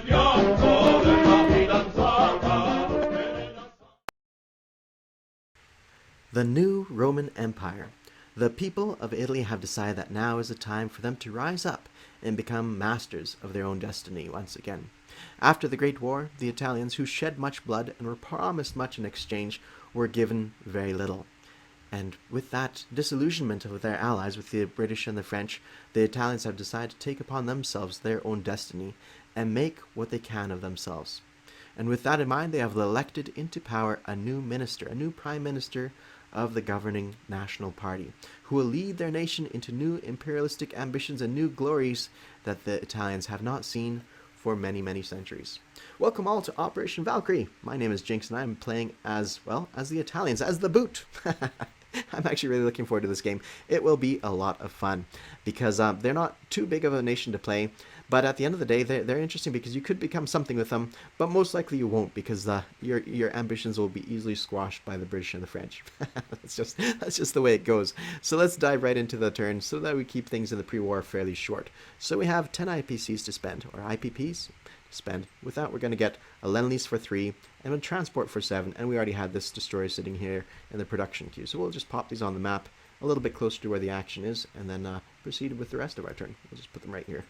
The new Roman Empire. The people of Italy have decided that now is the time for them to rise up and become masters of their own destiny once again. After the Great War, the Italians, who shed much blood and were promised much in exchange, were given very little. And with that disillusionment of their allies, with the British and the French, the Italians have decided to take upon themselves their own destiny and make what they can of themselves. And with that in mind, they have elected into power a new minister, a new prime minister of the governing National Party, who will lead their nation into new imperialistic ambitions and new glories that the Italians have not seen for many, many centuries. Welcome all to Operation Valkyrie. My name is Jinx, and I'm playing as, well, as the Italians, as the boot. I'm actually really looking forward to this game. It will be a lot of fun, because they're not too big of a nation to play, but at the end of the day, they're interesting because you could become something with them, but most likely you won't, because your ambitions will be easily squashed by the British and the French. that's just the way it goes. So let's dive right into the turn so that we keep things in the pre-war fairly short. So we have 10 IPCs to spend, or IPPs to spend. With that, we're going to get a Lend-Lease for 3 and a Transport for 7, and we already had this destroyer sitting here in the production queue. So we'll just pop these on the map a little bit closer to where the action is, and then proceed with the rest of our turn. We'll just put them right here.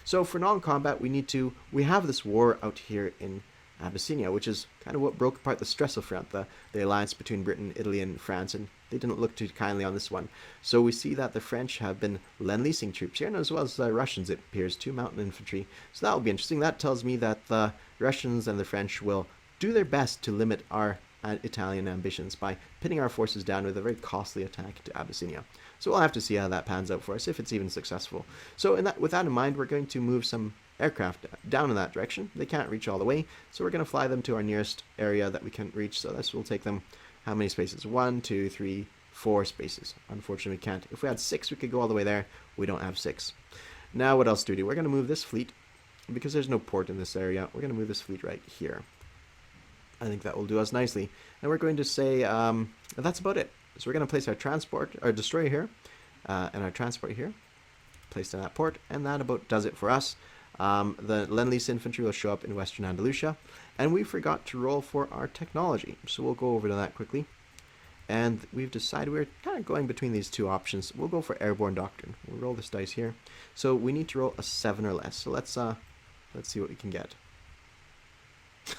So for non-combat, we have this war out here in Abyssinia, which is kind of what broke apart the Stressel Front, the alliance between Britain, Italy, and France, and they didn't look too kindly on this one. So we see that the French have been Lend-Leasing troops here, and as well as the Russians, it appears, 2 mountain infantry. So that will be interesting. That tells me that the Russians and the French will do their best to limit our Italian ambitions by pinning our forces down with a very costly attack to Abyssinia. So we'll have to see how that pans out for us, if it's even successful. So with that in mind, we're going to move some aircraft down in that direction. They can't reach all the way, so we're going to fly them to our nearest area that we can reach. So this will take them, how many spaces? 1, 2, 3, 4 spaces. Unfortunately, we can't. If we had 6, we could go all the way there. We don't have 6. Now, what else do we do? We're going to move this fleet, because there's no port in this area. We're going to move this fleet right here. I think that will do us nicely. And we're going to say that's about it. So we're going to place our destroyer here, and our transport here, placed in that port, and that about does it for us. The Lend-Lease infantry will show up in Western Andalusia, and we forgot to roll for our technology. So we'll go over to that quickly. And we've decided we're kind of going between these two options. We'll go for Airborne Doctrine. We'll roll this dice here. So we need to roll a 7 or less. So let's see what we can get.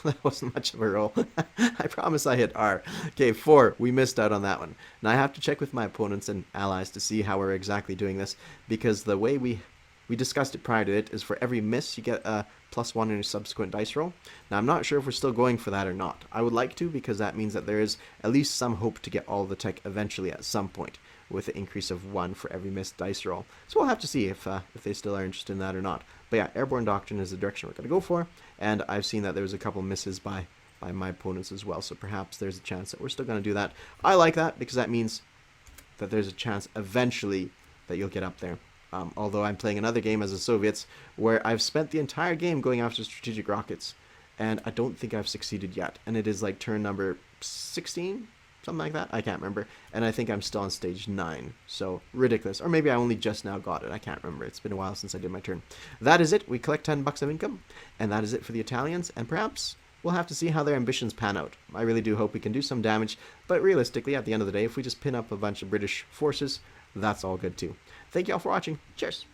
That wasn't much of a roll. I promise I hit R. Okay, 4. We missed out on that one. Now I have to check with my opponents and allies to see how we're exactly doing this, because the way we discussed it prior to it is for every miss you get a +1 in your subsequent dice roll. Now I'm not sure if we're still going for that or not. I would like to, because that means that there is at least some hope to get all the tech eventually at some point, with an increase of 1 for every missed dice roll. So we'll have to see if they still are interested in that or not. But yeah, Airborne Doctrine is the direction we're going to go for, and I've seen that there was a couple misses by my opponents as well, so perhaps there's a chance that we're still going to do that. I like that, because that means that there's a chance eventually that you'll get up there. Although I'm playing another game as the Soviets, where I've spent the entire game going after strategic rockets, and I don't think I've succeeded yet. And it is like turn number 16? Something like that. I can't remember. And I think I'm still on stage 9. So ridiculous. Or maybe I only just now got it. I can't remember. It's been a while since I did my turn. That is it. We collect 10 bucks of income. And that is it for the Italians. And perhaps we'll have to see how their ambitions pan out. I really do hope we can do some damage. But realistically, at the end of the day, if we just pin up a bunch of British forces, that's all good too. Thank you all for watching. Cheers.